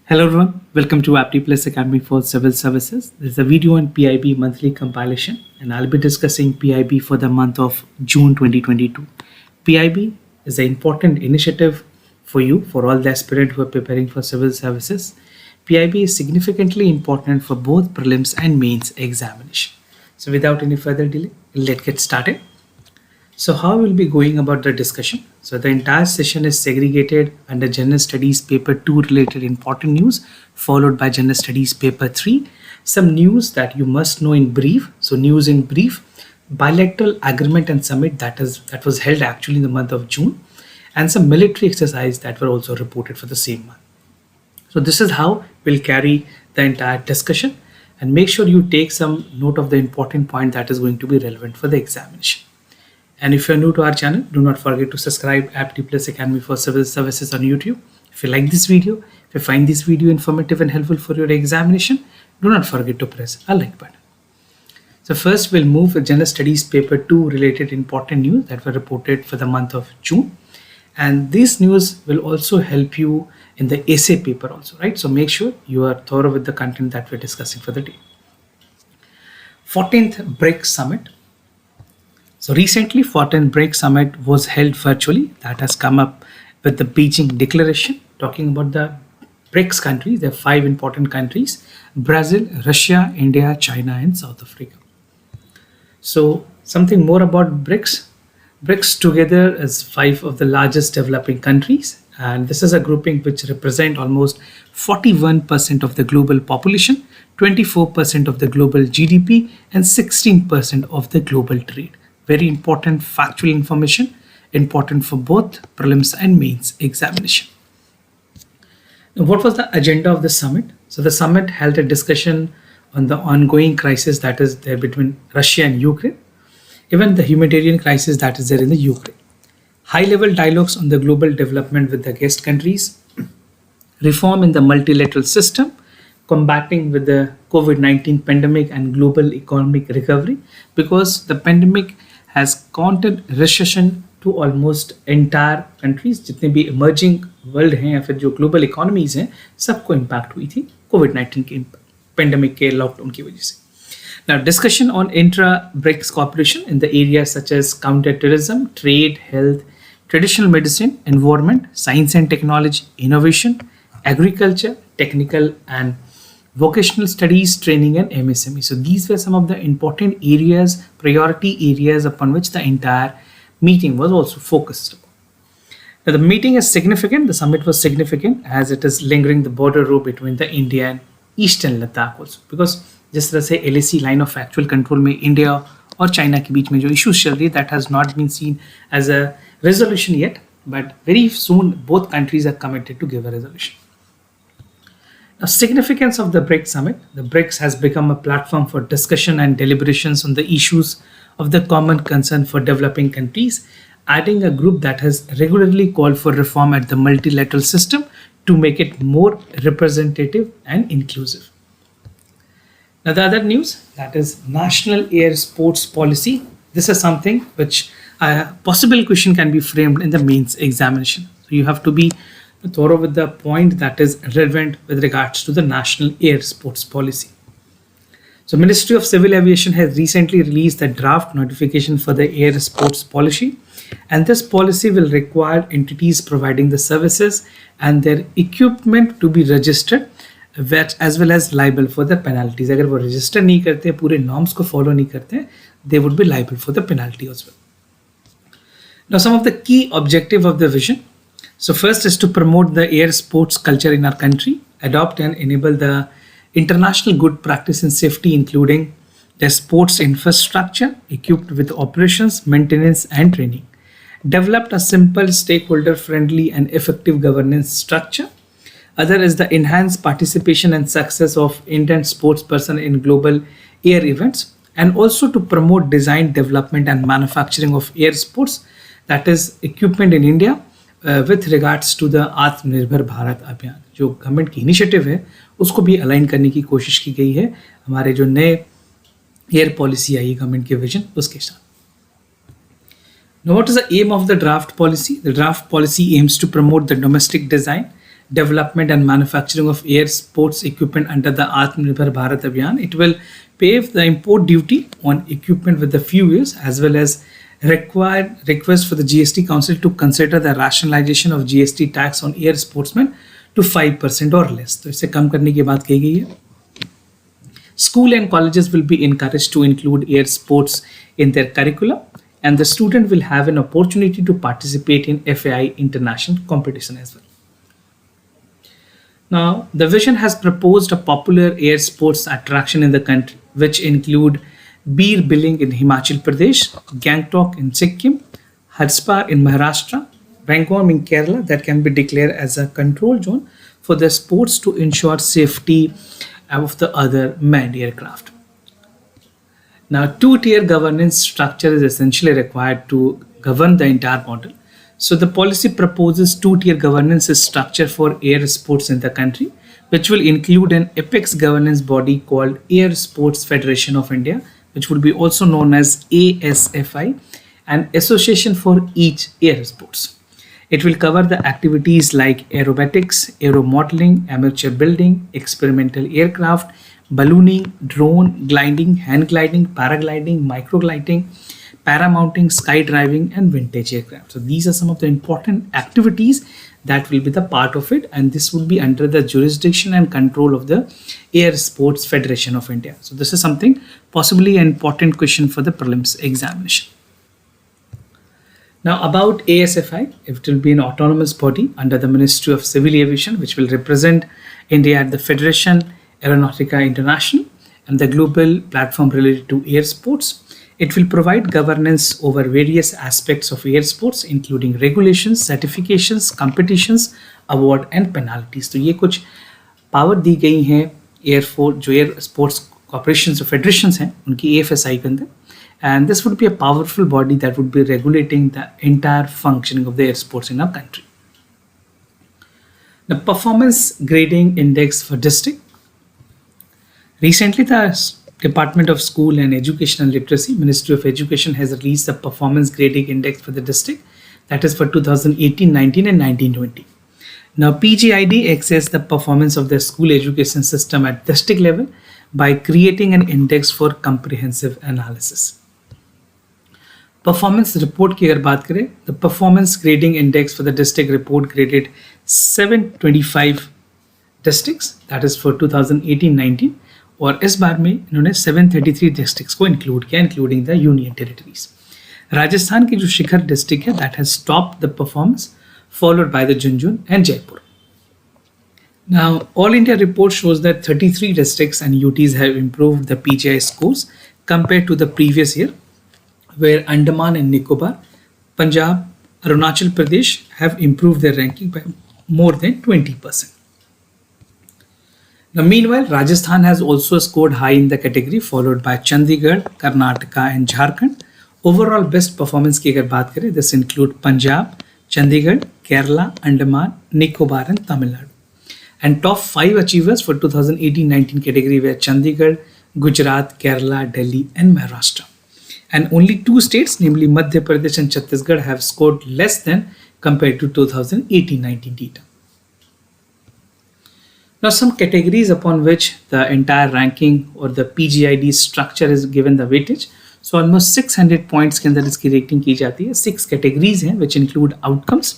Hello everyone, welcome to Apti Plus Academy for Civil Services. This is a video on PIB monthly compilation and I'll be discussing PIB for the month of June 2022. PIB is an important initiative for you, for all the aspirants who are preparing for civil services. PIB is significantly important for both prelims and mains examination. So without any further delay, let's get started. So how we'll be going about the discussion? So the entire session is segregated under General Studies Paper 2 related important news, followed by General Studies Paper 3. Some news that you must know in brief. So news in brief, Bilateral Agreement and Summit that was held actually in the month of June, and some military exercise that were also reported for the same month. So this is how we'll carry the entire discussion, and make sure you take some note of the important point that is going to be relevant for the examination. And if you're new to our channel, do not forget to subscribe Apti Plus Academy for Civil Services on YouTube. If you like this video, if you find this video informative and helpful for your examination, do not forget to press a like button. So first we'll move with General Studies Paper 2 related important news that were reported for the month of June. And this news will also help you in the essay paper also, right? So make sure you are thorough with the content that we're discussing for the day. 14th BRICS Summit. So recently, 14th BRICS Summit was held virtually. That has come up with the Beijing Declaration, talking about the BRICS countries. There are 5 important countries: Brazil, Russia, India, China, and South Africa. So something more about BRICS. BRICS together is 5 of the largest developing countries. And this is a grouping which represent almost 41% of the global population, 24% of the global GDP, and 16% of the global trade. Very important factual information, important for both prelims and mains examination. Now, what was the agenda of the summit? So the summit held a discussion on the ongoing crisis that is there between Russia and Ukraine, even the humanitarian crisis that is there in the Ukraine. High-level dialogues on the global development with the guest countries, reform in the multilateral system, combating with the COVID-19 pandemic and global economic recovery, because the pandemic has counted recession to almost entire countries. जितने भी emerging world हैं या फिर जो global economies हैं, सबको impact हुई थी COVID-19 के pandemic के lockdown की वजह से. Now, discussion on intra-BRICS cooperation in the areas such as counter-terrorism, trade, health, traditional medicine, environment, science and technology, innovation, agriculture, technical and vocational studies, training, and MSME. So these were some of the important areas, priority areas upon which the entire meeting was also focused upon. Now the meeting is significant, the summit was significant as it is lingering the border road between the India and Eastern Ladakh also. Because जिस तरह से LAC line of actual control में India और China के बीच में जो issues चल रही है, that has not been seen as a resolution yet, but very soon both countries are committed to give a resolution. Now, significance of the BRICS Summit. The BRICS has become a platform for discussion and deliberations on the issues of the common concern for developing countries, adding a group that has regularly called for reform at the multilateral system to make it more representative and inclusive. Now, the other news, that is National Air Sports Policy. This is something which a possible question can be framed in the mains examination. So you have to be thorough with the point that is relevant with regards to the National Air Sports Policy. So Ministry of Civil Aviation has recently released a draft notification for the Air Sports Policy, and this policy will require entities providing the services and their equipment to be registered, as well as liable for the penalties. अगर वो register नहीं करते, पूरे norms को follow नहीं करते, they would be liable for the penalty as well. Now some of the key objective of the vision. So first is to promote the air sports culture in our country, adopt and enable the international good practice in safety, including the sports infrastructure equipped with operations, maintenance and training. Developed a simple, stakeholder-friendly and effective governance structure. Other is the enhanced participation and success of Indian sports person in global air events, and also to promote design, development and manufacturing of air sports, that is equipment in India, with regards to the आत्मनिर्भर भारत अभियान जो government की initiative है उसको भी align करने की कोशिश की गई है हमारे जो नए एयर पॉलिसी आई गवर्नमेंट के विजन उसके साथ. Now, what is the aim of the draft policy? The draft policy aims to promote the domestic design, development, and manufacturing of air sports equipment under the Atmanirbhar Bharat Abhiyan. It will pave the import duty on equipment with the few years, as well as require request for the GST Council to consider the rationalization of GST tax on air sportsmen to 5% or less. तो इसे कम करने की बात कही गई है. School and colleges will be encouraged to include air sports in their curriculum, and the student will have an opportunity to participate in FAI international competition as well. Now, the vision has proposed a popular air sports attraction in the country, which include Bir Billing in Himachal Pradesh, Gangtok in Sikkim, Harspa in Maharashtra, Rangom in Kerala, that can be declared as a control zone for the sports to ensure safety of the other manned aircraft. Now, two-tier governance structure is essentially required to govern the entire model. So the policy proposes two-tier governance structure for air sports in the country, which will include an apex governance body called Air Sports Federation of India, which would be also known as ASFI, an association for each air sports. It will cover the activities like aerobatics, aero modeling, amateur building, experimental aircraft, ballooning, drone, gliding, hand gliding, paragliding, microgliding, paramounting, skydiving, and vintage aircraft. So these are some of the important activities that will be the part of it, and this will be under the jurisdiction and control of the Air Sports Federation of India. So this is something possibly an important question for the prelims examination. Now about ASFI, it will be an autonomous body under the Ministry of Civil Aviation, which will represent India at the Federation Aeronautica International and the global platform related to air sports. It will provide governance over various aspects of air sports, including regulations, certifications, competitions, award and penalties. तो ये कुछ power दी गई हैं air force जो air sports corporations और federations हैं उनकी AFSI के अंदर. And this would be a powerful body that would be regulating the entire functioning of the air sports in our country. The performance grading index for district. Recently, the Department of School and Educational Literacy, Ministry of Education has released the performance grading index for the district, that is for 2018-19 and 19-20. Now, PGID assesses the performance of the school education system at district level by creating an index for comprehensive analysis. Performance report की अगर बात करें, the performance grading index for the district report graded 725 districts, that is for 2018-19, और इस बार में इन्होंने 733 districts को include किया, including the union territories. Rajasthan की जो शिखर डिस्ट्रिक्ट है, that has top the performance, followed by the Jhunjhunu and Jaipur. Now, All India report shows that 33 districts and UTs have improved the PGI scores compared to the previous year, where Andaman and Nicobar, Punjab, Arunachal Pradesh have improved their ranking by more than 20%. Now, meanwhile, Rajasthan has also scored high in the category, followed by Chandigarh, Karnataka, and Jharkhand. Overall, best performance की अगर बात करें, this include Punjab, Chandigarh, Kerala, Andaman, Nicobar, and Tamil Nadu. And top 5 achievers for 2018-19 category were Chandigarh, Gujarat, Kerala, Delhi, and Maharashtra. And only 2 states, namely Madhya Pradesh and Chhattisgarh, have scored less than compared to 2018-19 data. Now, some categories upon which the entire ranking or the PGID structure is given the weightage. So, almost 600 points के अंदर इसकी rating की जाती है. 6 categories हैं, which include outcomes,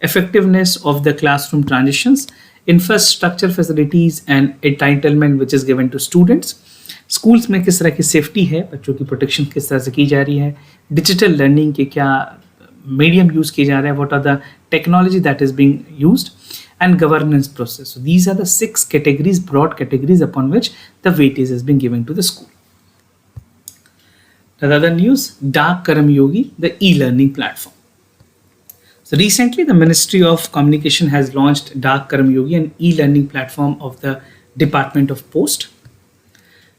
effectiveness of the classroom transitions, infrastructure facilities and entitlement which is given to students. Schools में किस तरह की safety है, बच्चों की protection किस तरह से की जा रही है, digital learning के क्या medium use किया जा रहा है, what are the technology that is being used, and governance process. So these are the 6 categories, broad categories upon which the weightage has been given to the school. The other news, Dak Karmayogi, the e-learning platform. So recently the Ministry of Communication has launched Dak Karmayogi, an e-learning platform of the Department of Post.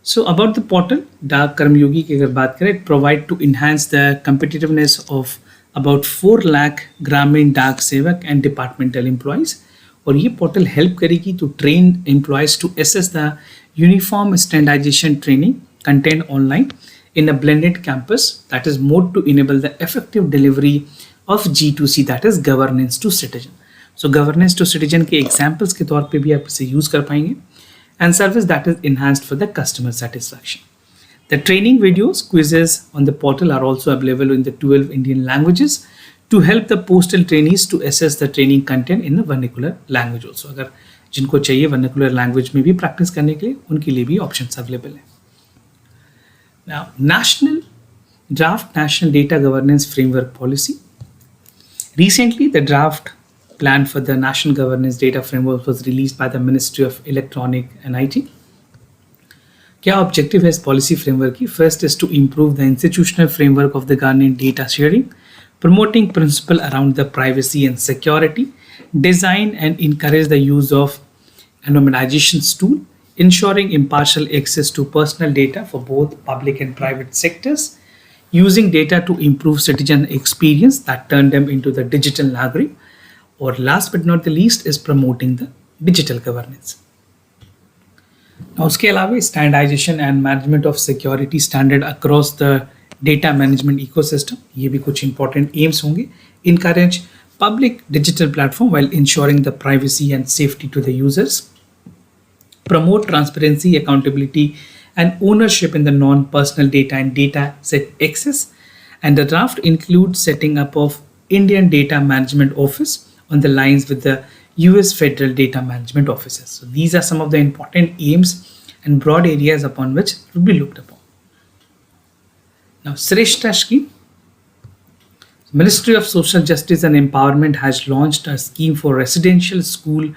So about the portal, Dak Karmayogi की अगर बात करें, it provide to enhance the competitiveness of about 4 lakh ग्रामीण डाक सेवक and departmental employees. और ये portal help करेगी to train employees to assess the uniform standardization training content online in a blended campus that is more to enable the effective delivery of G2C, that is governance to citizen. So governance to citizen के examples के तौर पे भी आप इसे use कर पाएंगे, and service that is enhanced for the customer satisfaction. The training videos, quizzes on the portal are also available in the 12 Indian languages to help the postal trainees to assess the training content in the vernacular language also. अगर जिनको चाहिए vernacular language में भी practice करने के लिए, उनके लिए भी options available है. Now, National Data Governance Framework Policy. Recently, the draft plan for the National Governance Data Framework was released by the Ministry of Electronic and IT. क्या objective है इस policy framework की? First is to improve the institutional framework of the government data sharing, promoting principle around the privacy and security, design and encourage the use of anonymization tool, ensuring impartial access to personal data for both public and private sectors, using data to improve citizen experience that turn them into the digital nagrik, or last but not the least is promoting the digital governance. Now, उसके अलावा standardization and management of security standard across the data management ecosystem, ये भी कुछ important aims होंगे. Encourage public digital platform while ensuring the privacy and safety to the users. Promote transparency, accountability, and ownership in the non-personal data and data set access. And the draft includes setting up of Indian Data Management Office on the lines with the US Federal Data Management Offices. So these are some of the important aims and broad areas upon which it will be looked upon. Now, Shreshtha Scheme. Ministry of Social Justice and Empowerment has launched a scheme for residential school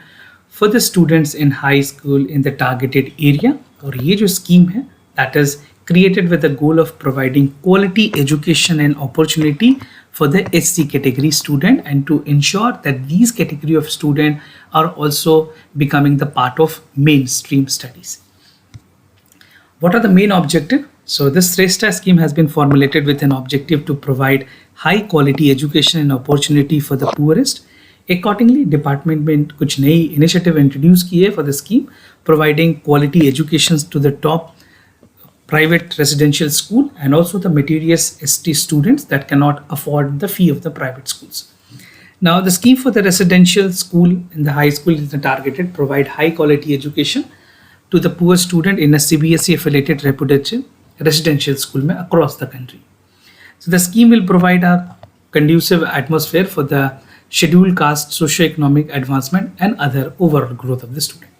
for the students in high school in the targeted area. और ये जो scheme है, that is created with the goal of providing quality education and opportunity for the SC category student and to ensure that these category of student are also becoming the part of mainstream studies. What are the main objective? So this Shreshtha scheme has been formulated with an objective to provide high quality education and opportunity for the poorest. Accordingly, department में कुछ नई initiative introduce की है for the scheme, providing quality education to the top private residential school and also the meritorious ST students that cannot afford the fee of the private schools. Now, the scheme for the residential school in the high school is targeted provide high quality education to the poor student in a CBSE affiliated residential school में across the country. So the scheme will provide a conducive atmosphere for the scheduled caste socio-economic advancement and other overall growth of the student.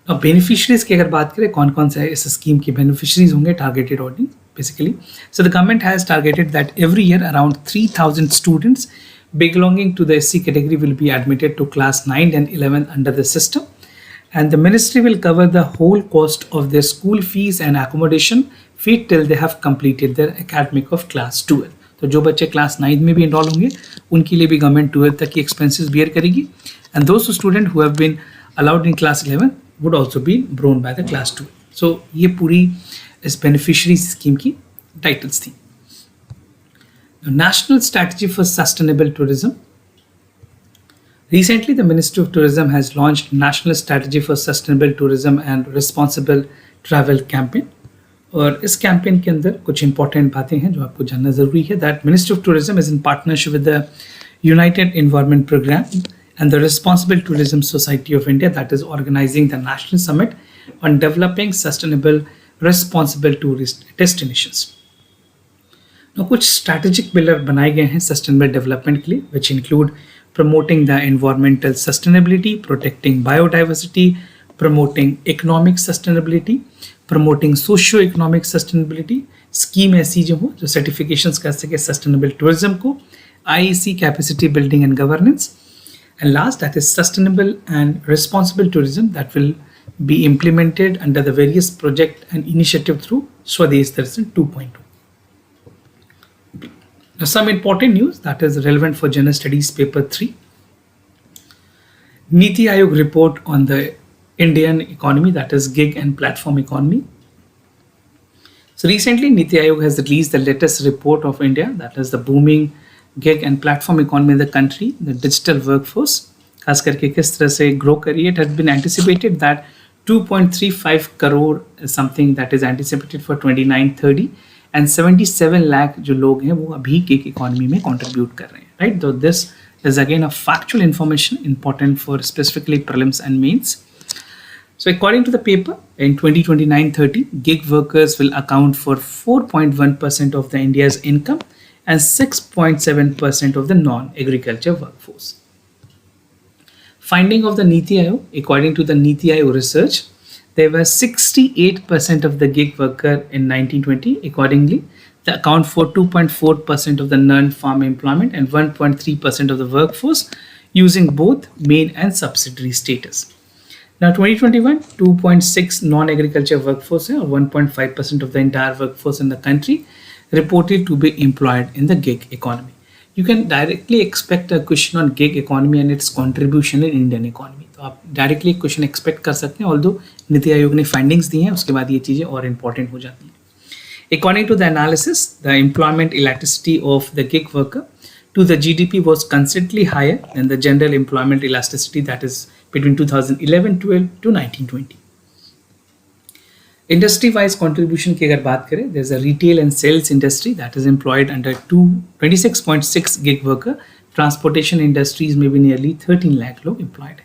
Now, beneficiaries की अगर बात करें कौन कौन से इस scheme के beneficiaries होंगे targeted audience basically. So the government has targeted that every year around 3,000 students belonging to the SC category will be admitted to class 9 and 11 under the system, and the ministry will cover the whole cost of their school fees and accommodation fee till they have completed their academic of class 12. तो जो बच्चे class 9 में भी enrol होंगे उनके लिए भी government 12 तक की एक्सपेंसेस बियर करेगी, and those student who have been allowed in class 11 would also be borne by the class 2. So ये पूरी इस beneficiary स्कीम की टाइटल्स थी. National Strategy for Sustainable Tourism. Recently, the Ministry of Tourism has launched National Strategy for Sustainable Tourism and Responsible Travel campaign. और इस campaign के अंदर कुछ इंपॉर्टेंट बातें हैं जो आपको जानना जरूरी है. That Ministry of Tourism is in partnership with the United Environment Program and the Responsible Tourism Society of India that is organizing the National Summit on developing sustainable responsible tourist destinations. Now, कुछ strategic pillar बनाए गए हैं sustainable development के लिए, which include promoting the environmental sustainability, protecting biodiversity, promoting economic sustainability, promoting socio-economic sustainability. Scheme ऐसी जो हो जो certifications कर सके sustainable tourism को, IEC capacity building and governance. And last, that is sustainable and responsible tourism that will be implemented under the various project and initiative through Swadesh Darshan 2.0. Now, some important news that is relevant for General Studies Paper 3. Niti Aayog report on the Indian economy, that is gig and platform economy. So recently, Niti Aayog has released the latest report of India, that is the booming gig and platform economy in the country, the digital workforce, खास करके किस तरह से grow करी. It has been anticipated that 2.35 crore is something that is anticipated for 29-30 and 77 lakh जो लोग हैं वो अभी gig economy में contribute कर रहे हैं, right? So this is again a factual information important for specifically prelims and mains. So according to the paper, in 2029-30, gig workers will account for 4.1% of the India's income and 6.7% of the non-agriculture workforce. Finding of the Niti Aayog, according to the Niti Aayog research, there were 68% of the gig worker in 1920. Accordingly, they account for 2.4% of the non-farm employment and 1.3% of the workforce using both main and subsidiary status. Now 2021, 2.6 non-agriculture workforce or 1.5% of the entire workforce in the country reported to be employed in the gig economy. You can directly expect a question on gig economy and its contribution in Indian economy. तो आप directly question expect कर सकते हैं, although NITI Aayog ने findings दी हैं, उसके बाद ये चीज़ें और इंपॉर्टेंट हो जाती हैं. According to the analysis, the employment elasticity of the gig worker to the GDP was considerably higher than the general employment elasticity, that is between 2011-12 to 1920. Industry-wise contribution की अगर बात करें, there's a retail and sales industry that is employed under 26.6 gig worker. Transportation industries may be nearly 13 lakh लोग employed.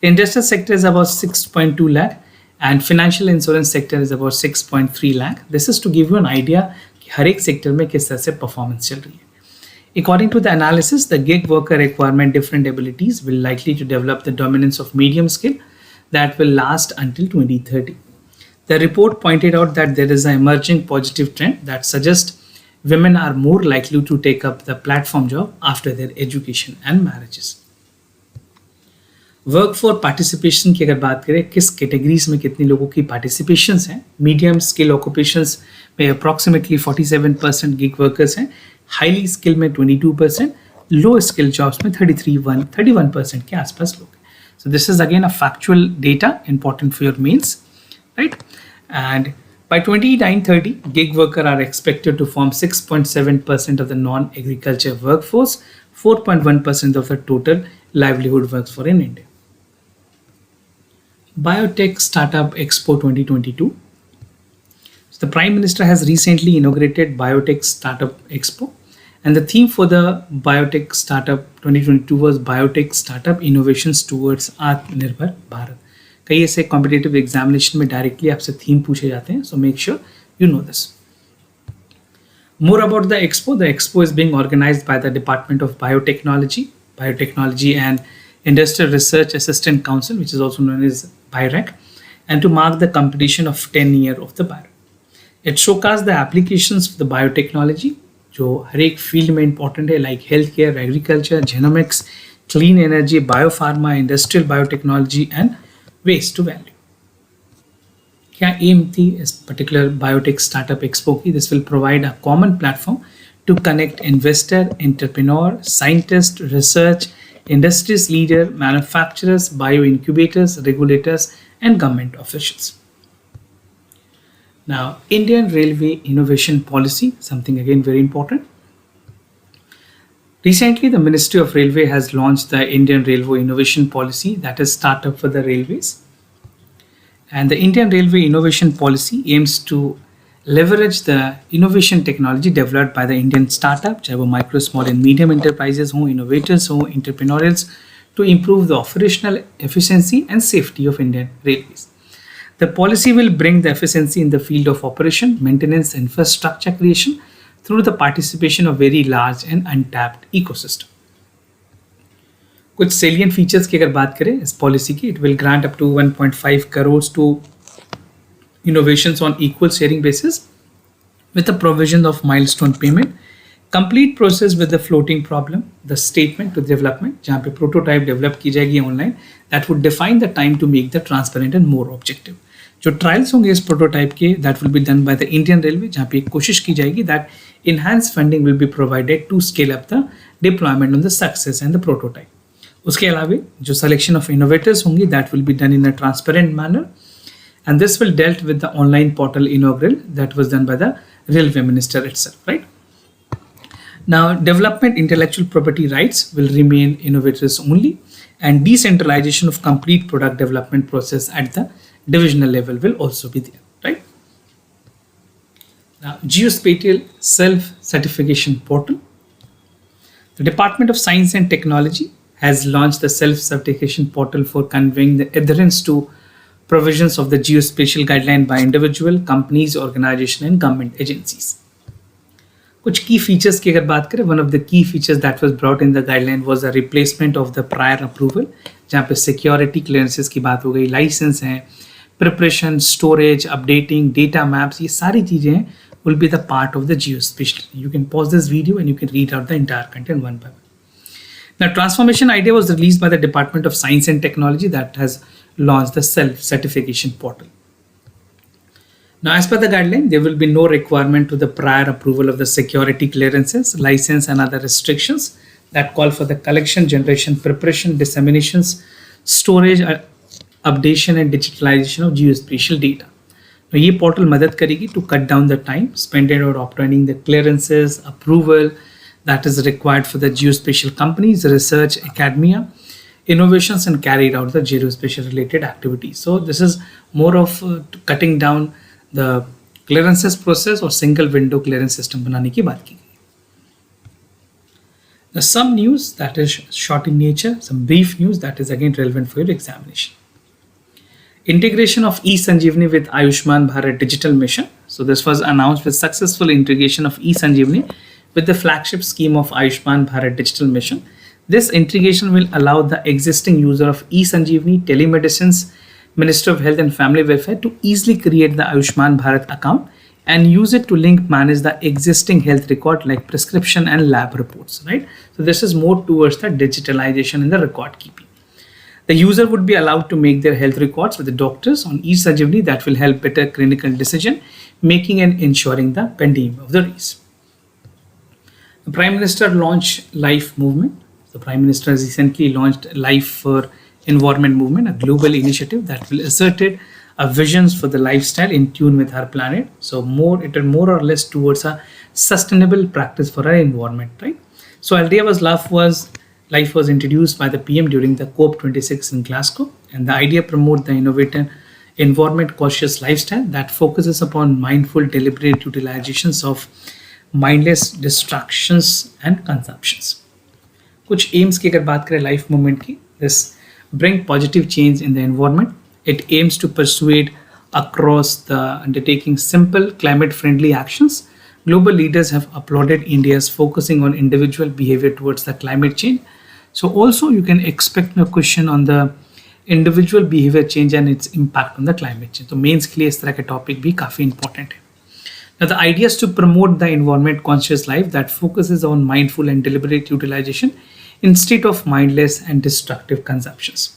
Industrial sector is about 6.2 lakh and financial insurance sector is about 6.3 lakh. This is to give you an idea कि हर एक sector में किस तरह से performance चल रही है. According to the analysis, the gig worker requirement different abilities will likely to develop the dominance of medium skill that will last until 2030. The report pointed out that there is an emerging positive trend that suggests women are more likely to take up the platform job after their education and marriages. Work for participation की अगर बात करें, किस categories में कितने लोगों की participations हैं, मीडियम स्किल ऑक्यूपेशंस में अप्रॉक्सीमेटली 47% गिग वर्कर्स हैं, हाईली स्किल में 22%, लो स्किल जॉब्स में 31% के आसपास लोग हैं. So this is again a factual data important for your mains, right? And by 29-30, gig workers are expected to form 6.7% of the non-agriculture workforce, 4.1% of the total livelihood workforce in India. Biotech Startup Expo 2022. So the Prime Minister has recently inaugurated Biotech Startup Expo, and the theme for the Biotech Startup 2022 was Biotech Startup Innovations towards Atmanirbhar Bharat. कई ऐसे competitive examination में directly आपसे theme पूछे जाते हैं, so make sure you know this. More about the Expo. The Expo is being organized by the Department of Biotechnology and Industrial Research Assistant Council, which is also known as BIRAC, and to mark the completion of 10 years of the BIRAC. It showcases the applications of the biotechnology, जो हर एक field में important है, like health care, agriculture, genomics, clean energy, biopharma, industrial biotechnology and waste to value. क्या aim थी इस particular biotech startup expo की? This will provide a common platform to connect investor, entrepreneur, scientist, research, industries leader, manufacturers, bio incubators, regulators, and government officials. Now, Indian Railway Innovation Policy, something again very important. Recently, the Ministry of Railway has launched the Indian Railway Innovation Policy, that is Startup for the Railways. And the Indian Railway Innovation Policy aims to leverage the innovation technology developed by the Indian startup, चाहे वो micro, small and medium enterprises हों, innovators हों, entrepreneurials, to improve the operational efficiency and safety of Indian Railways. The policy will bring the efficiency in the field of operation, maintenance, infrastructure creation, through the participation of very large and untapped ecosystem. कुछ salient features की अगर बात करें इस policy की, it will grant up to 1.5 crores to innovations on equal sharing basis with the provision of milestone payment, complete process with the floating problem, the statement to development, जहाँ पे prototype develop की जाएगी online, that would define the time to make the transparent and more objective. जो trials होंगे इस prototype के, that will be done by the Indian railway, जहाँ पे कोशिश की जाएगी that enhance funding will be provided to scale up the deployment on the success and the prototype. उसके अलावा जो सिलेक्शन ऑफ इनोवेटर्स होंगी that will be done in a transparent manner, and this will dealt with the online portal inaugural that was done by the railway minister itself, right. Now, development intellectual property rights will remain innovators only, and decentralization of complete product development process at the divisional level will also be there, right? Now, Geospatial Self-Certification Portal. The Department of Science and Technology has launched the self-certification portal for conveying the adherence to provisions of the geospatial guideline by individual, companies, organizations, and government agencies. कुछ key features की अगर बात करें, one of the key features that was brought in the guideline was a replacement of the prior approval, जहाँ पे security clearances की बात हो गई, license है, preparation, storage, updating, data maps, ये सारी चीजें हैं will be the part of the geospatial. You can pause this video and you can read out the entire content one by one. Now, transformation idea was released by the Department of Science and Technology that has launched the self-certification portal. Now, as per the guideline, there will be no requirement to the prior approval of the security clearances, license, and other restrictions that call for the collection, generation, preparation, disseminations, storage, updation, and digitalization of geospatial data. Now, ये portal मदद करेगी to cut down the time spent on obtaining the clearances, approval that is required for the geospatial companies, research, academia, innovations, and carried out the geospatial related activities. So this is more of cutting down the clearances process or single window clearance system बनाने की बात की गई. Now, some news that is short in nature, some brief news that is again relevant for your examination. Integration of e-Sanjeevani with Ayushman Bharat Digital Mission. So this was announced with successful integration of e-Sanjeevani with the flagship scheme of Ayushman Bharat Digital Mission. This integration will allow the existing user of e-Sanjeevani, telemedicines, Minister of Health and Family Welfare to easily create the Ayushman Bharat account and use it to manage the existing health record like prescription and lab reports, right? So this is more towards the digitalization in the record keeping. The user would be allowed to make their health records with the doctors on e-Sanjeevani that will help better clinical decision making and ensuring the pending of the race. The Prime Minister launched Life Movement. The Prime Minister has recently launched Life for Environment Movement, a global initiative that will assert a visions for the lifestyle in tune with our planet. So it is more or less towards a sustainable practice for our environment, right? So Life was introduced by the PM during the COP26 in Glasgow, and the idea promote the innovative environment cautious lifestyle that focuses upon mindful deliberate utilizations of mindless distractions and consumptions. कुछ aims की अगर बात करें life movement की, this bring positive change in the environment. It aims to persuade across the undertaking simple climate-friendly actions. Global leaders have applauded India's focusing on individual behavior towards the climate change. So also you can expect a question on the individual behavior change and its impact on the climate change. तो mains के लिए इस तरह के topic भी काफ़ी important है. Now the idea is to promote the environment conscious life that focuses on mindful and deliberate utilization instead of mindless and destructive consumptions.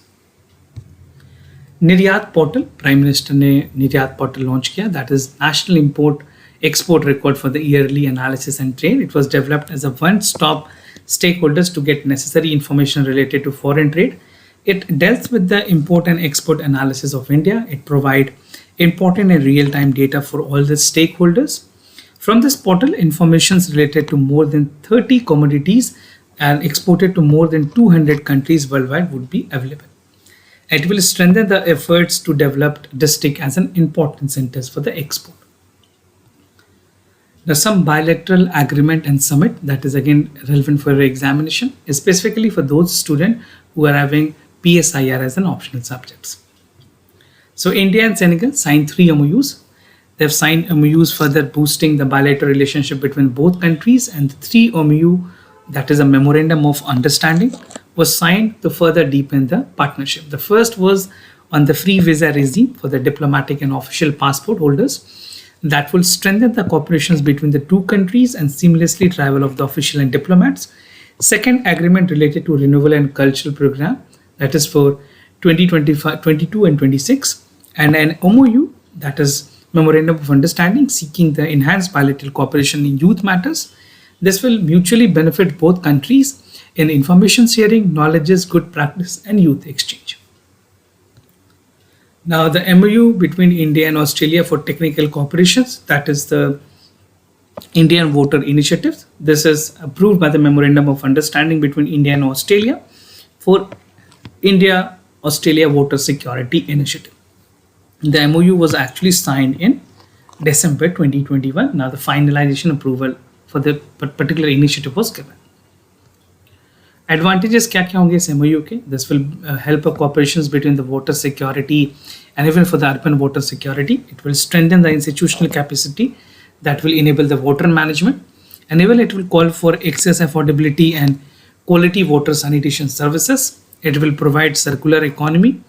निर्यात पोर्टल, प्राइम मिनिस्टर ने निर्यात पोर्टल लॉन्च किया, that is National Import Export Record for the Yearly Analysis and Trade. It was developed as a one-stop stakeholders to get necessary information related to foreign trade. It deals with the import and export analysis of India. It provides important and real-time data for all the stakeholders. From this portal, information related to more than 30 commodities and exported to more than 200 countries worldwide would be available. It will strengthen the efforts to develop district as an important centers for the export. Now, some bilateral agreement and summit that is again relevant for your examination, specifically for those students who are having PSIR as an optional subjects. So India and Senegal signed 3 MOUs. They've signed MOUs further boosting the bilateral relationship between both countries, and 3 MOU, that is a memorandum of understanding, was signed to further deepen the partnership. The first was on the free visa regime for the diplomatic and official passport holders that will strengthen the cooperations between the two countries and seamlessly travel of the official and diplomats. Second, agreement related to renewal and cultural program, that is for 2025, 22 and 26, and an MOU, that is memorandum of understanding seeking the enhanced bilateral cooperation in youth matters. This will mutually benefit both countries in information sharing, knowledges, good practice, and youth exchange. Now, the MOU between India and Australia for technical cooperations, that is the Indian Voter Initiative. This is approved by the Memorandum of Understanding between India and Australia for India-Australia Voter Security Initiative. The MOU was actually signed in December 2021. Now the finalization approval for the particular initiative was given. Advantages क्या क्या होंगे इस MOU के? This will help a cooperations between the water security and even for the urban water security. It will strengthen the institutional capacity that will enable the water management, and even it will call for access, affordability, and quality water sanitation services. It will provide circular economy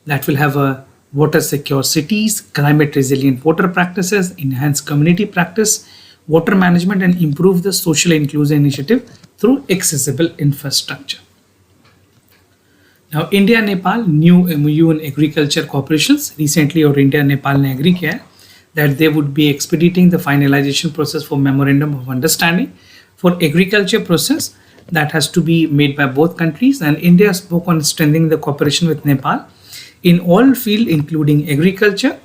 that will have a water secure cities, climate resilient water practices, enhance community practice, water management, and improve the social inclusion initiative through accessible infrastructure. Now, India and Nepal new MOU on agriculture cooperations. Recently, और India and Nepal ने agree किया है that they would be expediting the finalization process for memorandum of understanding for agriculture process that has to be made by both countries. And India spoke on strengthening the cooperation with Nepal in all field, including agriculture.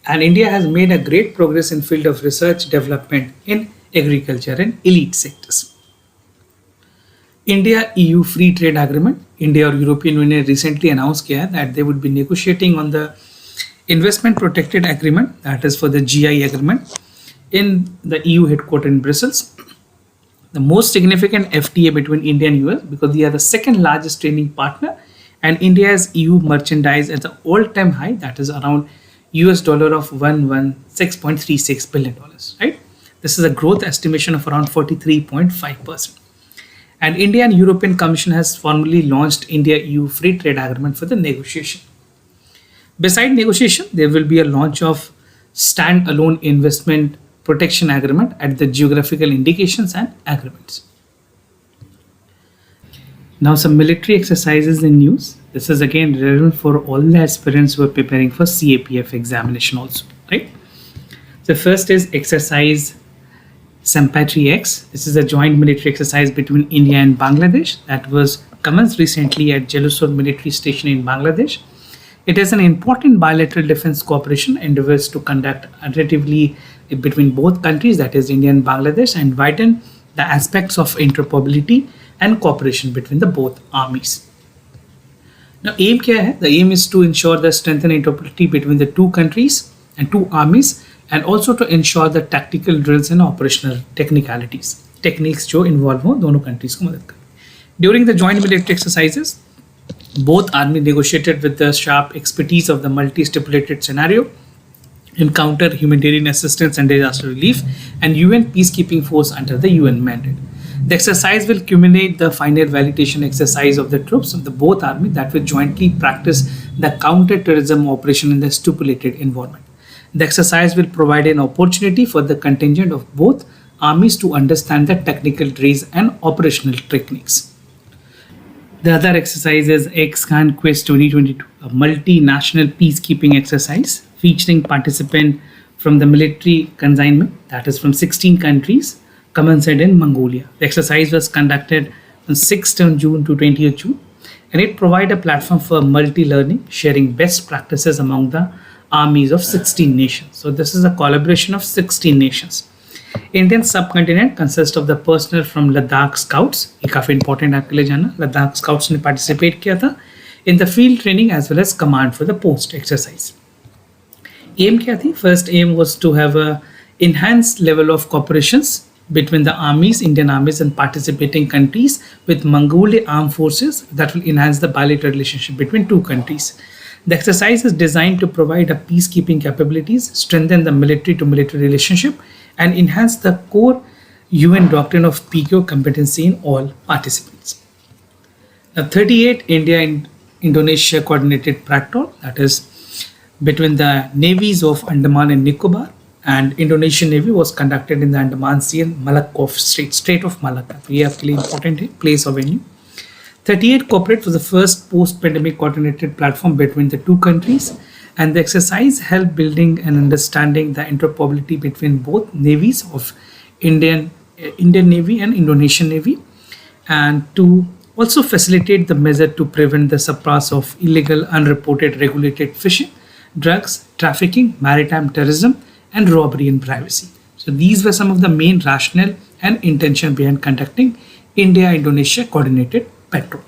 And India has made a great progress in field of research development in agriculture and elite sectors. India-EU Free Trade Agreement. India or European Union recently announced that they would be negotiating on the Investment Protected Agreement, that is for the GI agreement, in the EU headquarters in Brussels. The most significant FTA between India and US, because they are the second largest trading partner, and India's EU merchandise at the all-time high, that is around US dollar of $116.36 billion, right? This is a growth estimation of around 43.5%. And India and European Commission has formally launched India-EU Free Trade Agreement for the negotiation. Beside negotiation, there will be a launch of stand-alone investment protection agreement at the geographical indications and agreements. Now some military exercises in news. This is again relevant for all the aspirants who are preparing for CAPF examination also, right? The first is exercise Sampatri X. This is a joint military exercise between India and Bangladesh that was commenced recently at Jelusur military station in Bangladesh. It is an important bilateral defense cooperation endeavors to conduct additively between both countries, that is India and Bangladesh, and widen the aspects of interoperability and cooperation between the both armies. Now, aim kya hai? The aim is to ensure the strengthened interoperability between the two countries and two armies, and also to ensure the tactical drills and operational technicalities, techniques जो involve हो दोनों countries को मदद करें. During the joint military exercises, both armies negotiated with the sharp expertise of the multi-stipulated scenario, encounter humanitarian assistance and disaster relief, and UN peacekeeping force under the UN mandate. The exercise will culminate the final validation exercise of the troops of the both armies that will jointly practice the counter-terrorism operation in the stipulated environment. The exercise will provide an opportunity for the contingent of both armies to understand the technical drills and operational techniques. The other exercise is X-Khan Quest 2022, a multinational peacekeeping exercise featuring participants from the military consignment, that is from 16 countries, commenced in Mongolia. The exercise was conducted on 6th June to 20th June, and it provides a platform for multi-learning, sharing best practices among the armies of 16 nations. So this is a collaboration of 16 nations. Indian subcontinent consists of the personnel from Ladakh Scouts. ये काफी important है आपके लिए जानना. Ladakh Scouts ने participate किया था in the field training as well as command for the post exercise. Aim क्या थी? First aim was to have a enhanced level of cooperations between the armies, Indian armies and participating countries with Mongolian armed forces that will enhance the bilateral relationship between two countries. The exercise is designed to provide a peacekeeping capabilities, strengthen the military to military relationship, and enhance the core UN doctrine of PKO competency in all participants. The 38 India and Indonesia coordinated patrol, that is between the navies of Andaman and Nicobar, and Indonesian Navy was conducted in the Andaman Sea and Malacca Strait of Malacca. We have really important place of venue. 38 Corporate was the first post-pandemic coordinated platform between the two countries, and the exercise helped building and understanding the interoperability between both navies of Indian Navy and Indonesian Navy, and to also facilitate the measure to prevent the suppress of illegal, unreported, regulated fishing, drugs, trafficking, maritime terrorism, and robbery and privacy. So these were some of the main rationale and intention behind conducting India-Indonesia coordinated patrol.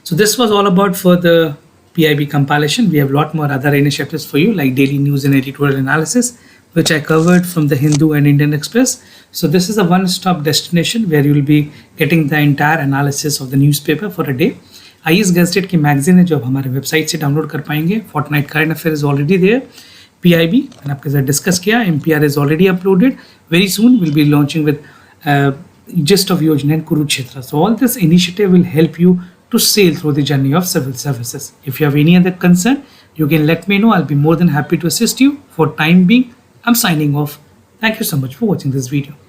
So this was all about for the PIB compilation. We have a lot more other initiatives for you, like daily news and editorial analysis, which I covered from the Hindu and Indian Express. So this is a one-stop destination where you will be getting the entire analysis of the newspaper for a day. IS gazetted की magazine है जो आप हमारे website से download कर पाएंगे. Fortnight current affair is already there. PIB मैंने आपके साथ डिस्कस किया. MPR is already uploaded. Very soon we'll be launching with gist of Yojana and Kurukshetra. So all this initiative will help you to sail through the journey of civil services. If you have any other concern, you can let me know. I'll be more than happy to assist you. For time being, I'm signing off. Thank you so much for watching this video.